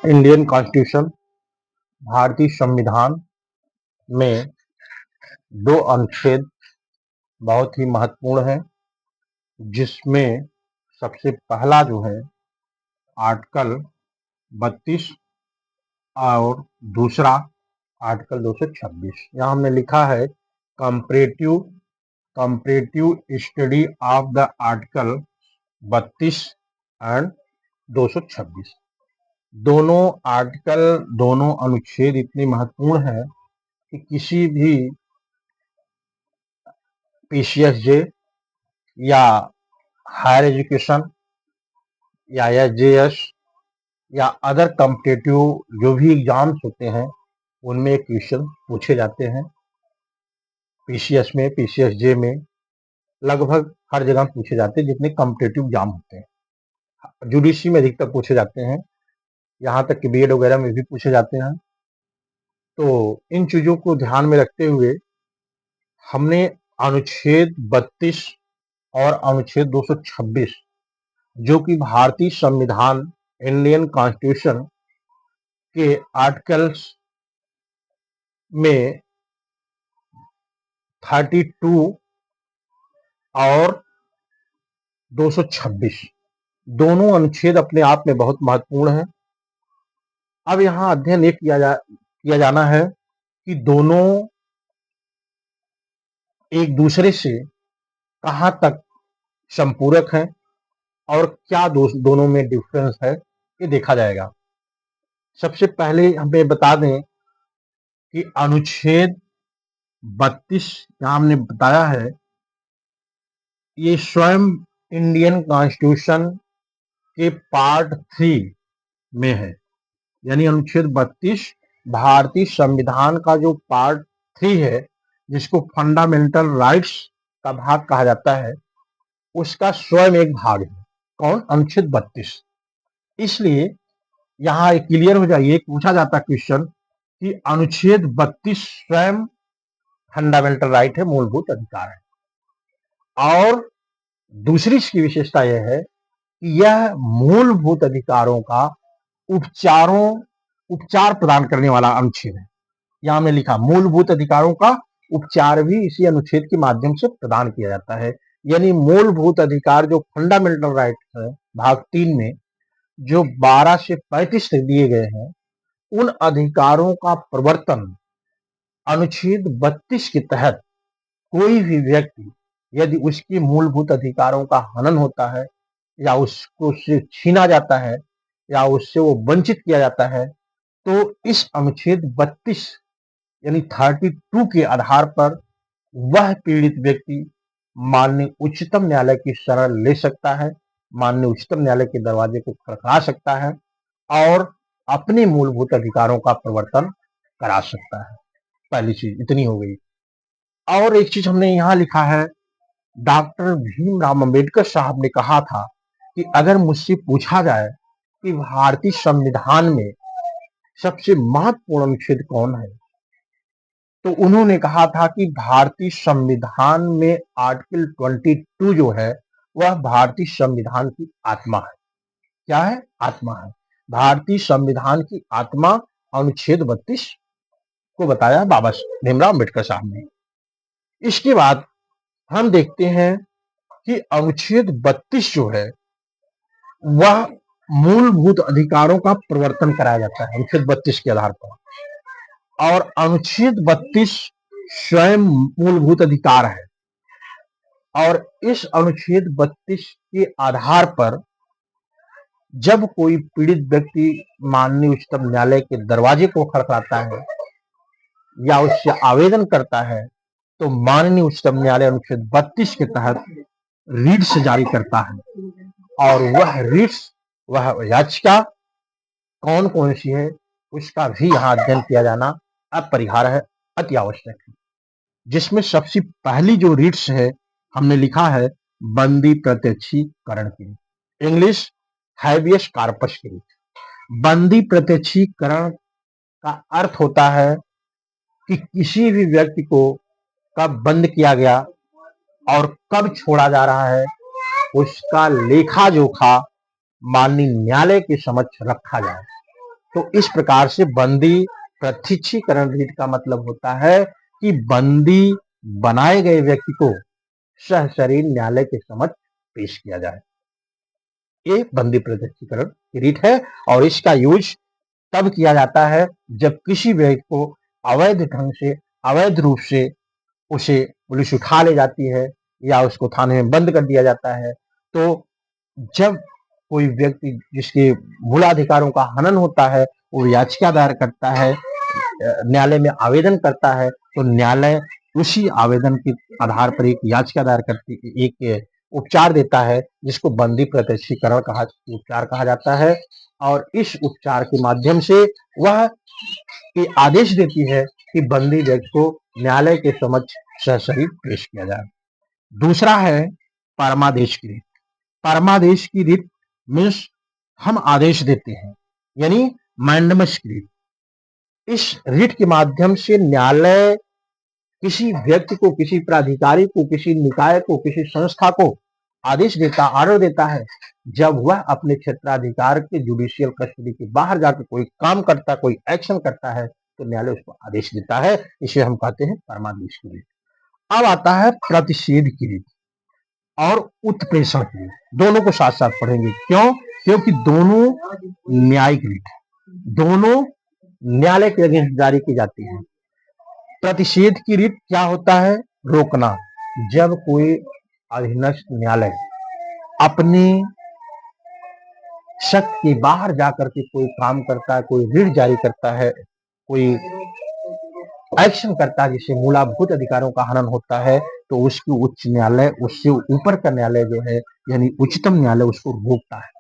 Indian constitution भारतीय संविधान में दो अनुच्छेद बहुत ही महत्वपूर्ण है, जिसमें सबसे पहला जो है आर्टिकल 32 और दूसरा आर्टिकल 226। यहाँ हमने लिखा है comparative study of the article 32 and 226। दोनों अनुच्छेद इतने महत्वपूर्ण है कि किसी भी पीसीएसजे या हायर एजुकेशन या एसजेएस या अदर कॉम्पिटिटिव जो भी एग्जाम्स होते हैं उनमें क्वेश्चन पूछे जाते हैं। पीसीएस में, पीसीएसजे में लगभग हर जगह पूछे जाते हैं जितने कॉम्पिटिटिव एग्जाम होते हैं। जुडिशरी में अधिकतर पूछे जाते हैं, यहाँ तक कि बीएड वगैरह में भी पूछे जाते हैं। तो इन चीजों को ध्यान में रखते हुए हमने अनुच्छेद 32 और अनुच्छेद 226 जो कि भारतीय संविधान इंडियन कॉन्स्टिट्यूशन के आर्टिकल्स में 32 और 226 दोनों अनुच्छेद अपने आप में बहुत महत्वपूर्ण है। अब यहाँ अध्ययन ये किया जाना है कि दोनों एक दूसरे से कहाँ तक संपूरक हैं और क्या दोनों में डिफरेंस है, ये देखा जाएगा। सबसे पहले हमें बता दें कि अनुच्छेद 32 यहाँ हमने बताया है, ये स्वयं इंडियन कॉन्स्टिट्यूशन के पार्ट 3 में है। यानी अनुच्छेद 32 भारतीय संविधान का जो पार्ट 3 है, जिसको फंडामेंटल राइट्स का भाग कहा जाता है, उसका स्वयं एक भाग है। कौन? अनुच्छेद 32। इसलिए यहाँ क्लियर हो जाइए, पूछा जाता क्वेश्चन कि अनुच्छेद 32 स्वयं फंडामेंटल राइट है, मूलभूत अधिकार है। और दूसरी इसकी विशेषता यह है कि यह मूलभूत अधिकारों का उपचार प्रदान करने वाला अनुच्छेद है। यहां हमने लिखा मूलभूत अधिकारों का उपचार भी इसी अनुच्छेद के माध्यम से प्रदान किया जाता है। यानी मूलभूत अधिकार जो फंडामेंटल राइट है भाग 3 में जो 12 से 35 तक दिए गए हैं, उन अधिकारों का प्रवर्तन अनुच्छेद 32 के तहत कोई भी व्यक्ति यदि उसकी मूलभूत अधिकारों का हनन होता है या उसको उससे छीना जाता है या उससे वो वंचित किया जाता है, तो इस अनुच्छेद 32 यानी 32 के आधार पर वह पीड़ित व्यक्ति माननीय उच्चतम न्यायालय की शरण ले सकता है, माननीय उच्चतम न्यायालय के दरवाजे को खड़खड़ा सकता है और अपने मूलभूत अधिकारों का प्रवर्तन करा सकता है। पहली चीज इतनी हो गई। और एक चीज हमने यहाँ लिखा है, डॉक्टर भीमराव अंबेडकर साहब ने कहा था कि अगर मुझसे पूछा जाए कि भारतीय संविधान में सबसे महत्वपूर्ण अनुच्छेद कौन है, तो उन्होंने कहा था कि भारतीय संविधान में आर्टिकल 22 जो है वह भारतीय संविधान की आत्मा है। क्या है? आत्मा है। भारतीय संविधान की आत्मा अनुच्छेद 32 को बताया बाबा भीमराव अंबेडकर साहब ने। इसके बाद हम देखते हैं कि अनुच्छेद 32 जो है वह मूलभूत अधिकारों का प्रवर्तन कराया जाता है अनुच्छेद 32 के आधार पर। और अनुच्छेद 32 स्वयं मूलभूत अधिकार है और इस अनुच्छेद 32 के आधार पर जब कोई पीड़ित व्यक्ति माननीय उच्चतम न्यायालय के दरवाजे को खड़खड़ाता है या उससे आवेदन करता है, तो माननीय उच्चतम न्यायालय अनुच्छेद 32 के तहत रीट्स जारी करता है। और वह याचिका कौन कौन सी है उसका भी यहाँ अध्ययन किया जाना अपरिहार्य है, अति आवश्यक है। जिसमें सबसे पहली जो रीट्स है हमने लिखा है बंदी प्रत्यक्षीकरण की, इंग्लिश हैबियस कॉर्पस की। बंदी प्रत्यक्षीकरण का अर्थ होता है कि किसी भी व्यक्ति को कब बंद किया गया और कब छोड़ा जा रहा है, उसका लेखा जोखा माननीय न्यायालय के समक्ष रखा जाए। तो इस प्रकार से बंदी प्रत्यक्षीकरण रीट का मतलब होता है कि बंदी बनाए गए व्यक्ति को सहशरीर न्यायालय के समक्ष पेश किया जाए। ये बंदी प्रत्यक्षीकरण की रीट है और इसका यूज तब किया जाता है जब किसी व्यक्ति को अवैध ढंग से, अवैध रूप से उसे पुलिस उठा ले जाती है या उसको थाने में बंद कर दिया जाता है। तो जब कोई व्यक्ति जिसके मूलाधिकारों का हनन होता है वो याचिका दायर करता है, न्यायालय में आवेदन करता है, तो न्यायालय उसी आवेदन के आधार पर एक याचिका दायर करती, एक उपचार देता है जिसको बंदी प्रत्यक्षीकरण उपचार कहा जाता है। और इस उपचार के माध्यम से वह ये आदेश देती है कि बंदी व्यक्ति को न्यायालय के समक्ष सशरीर पेश किया जाए। दूसरा है परमादेश की रीत। परमादेश की रीत मीन्स हम आदेश देते हैं, यानी मैंडमस की रीत। इस रीट के माध्यम से न्यायालय किसी व्यक्ति को, किसी प्राधिकारी को, किसी निकाय को, किसी संस्था को आदेश देता, आर्डर देता है जब वह अपने क्षेत्राधिकार के जुडिशियल कस्टडी के बाहर जाकर कोई काम करता, कोई एक्शन करता है, तो न्यायालय उसको आदेश देता है। इसे हम कहते हैं परमादेश की रीत। अब आता है प्रतिषेध की रीत और उत्प्रेषण की रीत। दोनों को साथ साथ पढ़ेंगे। क्यों? क्योंकि दोनों न्यायिक रीत है, दोनों न्यायालय के अगेंस्ट जारी की जाती है। प्रतिषेध की रीत क्या होता है? रोकना। जब कोई अधीनस्थ न्यायालय अपने शक्ति के बाहर जाकर के कोई काम करता है, कोई रीट जारी करता है, कोई एक्शन करता है जिससे मूलभूत अधिकारों का हनन होता है, तो उसकी उच्च न्यायालय, उससे ऊपर का न्यायालय जो है यानी उच्चतम न्यायालय उसको रोकता है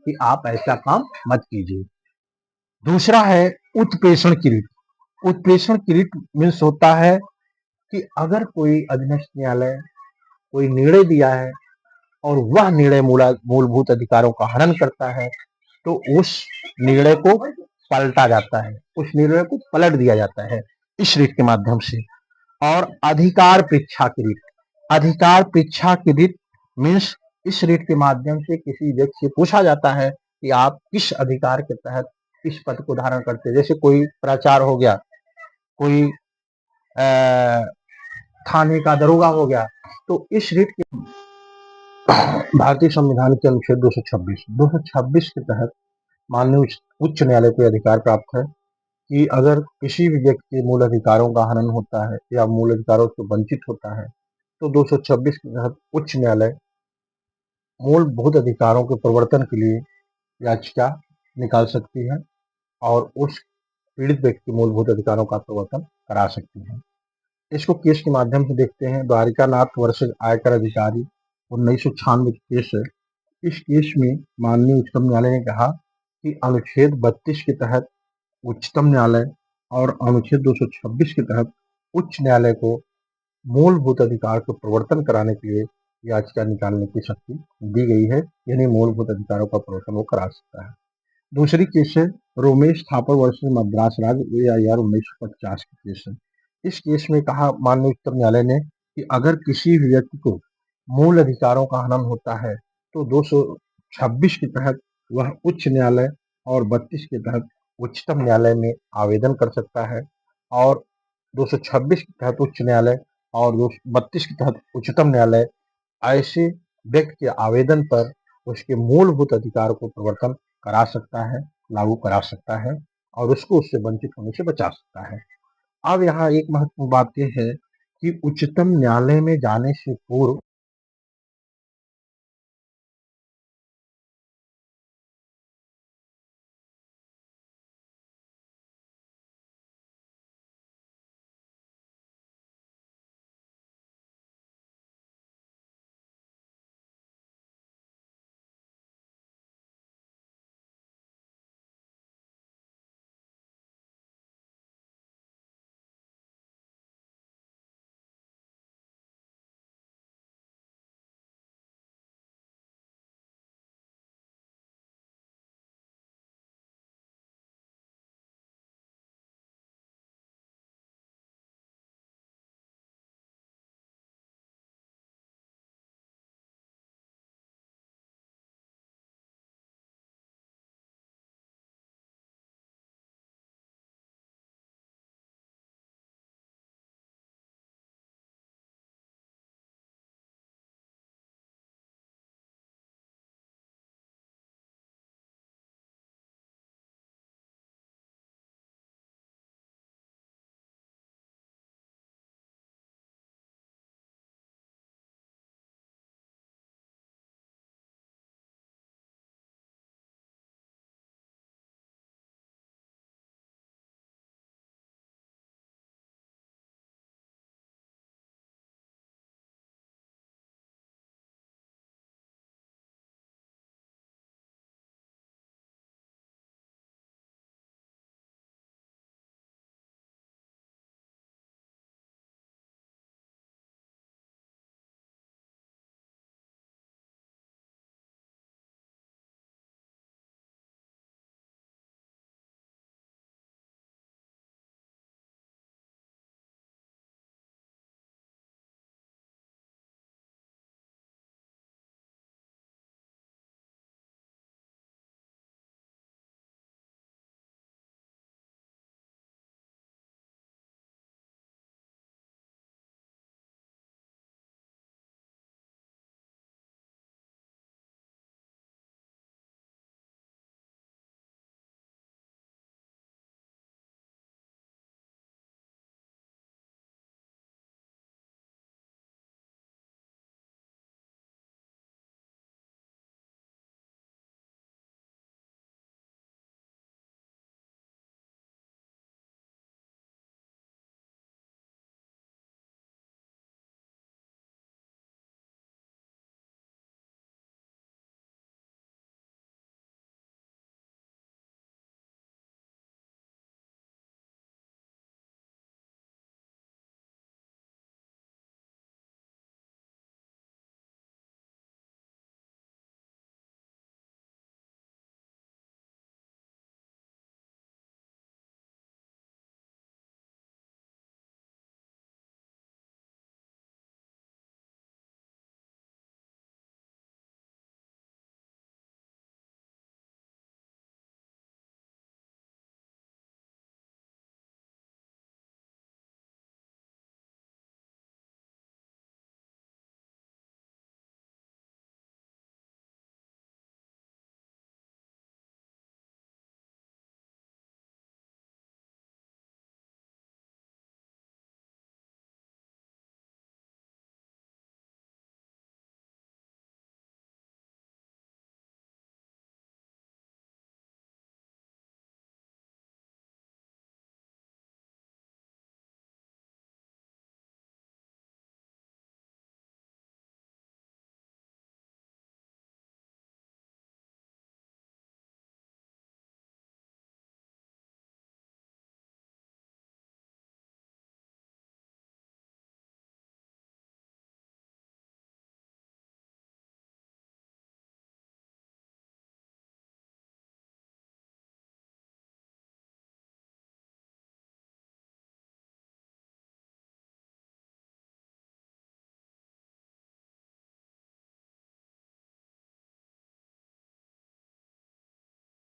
कि आप ऐसा काम मत कीजिए। दूसरा है उत्प्रेषण की रीत। उत्प्रेषण की रीत मीन्स होता है कि अगर कोई अधीनस्थ न्यायालय कोई निर्णय दिया है और वह निर्णय मूलभूत अधिकारों का हनन करता है, तो उस निर्णय को पलटा जाता है, उस निर्णय को पलट दिया जाता है इस रीत के माध्यम से। और अधिकार परीक्षा की रीत। अधिकार परीक्षा की रीत मीन्स इस रीत के माध्यम से किसी व्यक्ति से पूछा जाता है कि आप किस अधिकार के तहत किस पद को धारण करते हैं। जैसे कोई प्राचार्य हो गया, कोई थाने का दरोगा हो गया, तो इस रीत के भारतीय संविधान के अनुच्छेद 226 के तहत माननीय उच्च न्यायालय को अधिकार प्राप्त है कि अगर किसी भी व्यक्ति के मूल अधिकारों का हनन होता है या मूल अधिकारों से वंचित होता है, तो 226 के तहत उच्च न्यायालय मूलभूत अधिकारों के प्रवर्तन के लिए याचिका निकाल सकती है और उस पीड़ित व्यक्ति के मूलभूत अधिकारों का प्रवर्तन करा सकती है। इसको केस के माध्यम से देखते हैं। द्वारिकानाथ वर्षज आयकर अधिकारी 1996 केस है। इस केस में माननीय उच्चतम न्यायालय ने कहा कि अनुच्छेद 32 के तहत उच्चतम न्यायालय और अनुच्छेद 226 के तहत उच्च न्यायालय को मूलभूत अधिकार को प्रवर्तन कराने के लिए याचिका निकालने की शक्ति दी गई है, यानी मूलभूत अधिकारों का प्रवर्तन वो करा सकता है। दूसरी केस है रोमेश थापर वर्सेस मद्रास राज्य AIR 1950 की केस है। इस केस में कहा माननीय उच्चतम न्यायालय ने कि अगर किसी भी व्यक्ति को मूल अधिकारों का हनन होता है तो 226 के तहत वह उच्च न्यायालय और 32 के तहत उच्चतम न्यायालय में आवेदन कर सकता है, और 226 के तहत उच्च न्यायालय और 32 के तहत उच्चतम न्यायालय ऐसे व्यक्ति के आवेदन पर उसके मूलभूत अधिकार को प्रवर्तन करा सकता है, लागू करा सकता है और उसको उससे वंचित होने से बचा सकता है। अब यहाँ एक महत्वपूर्ण बात यह है कि उच्चतम न्यायालय में जाने से पूर्व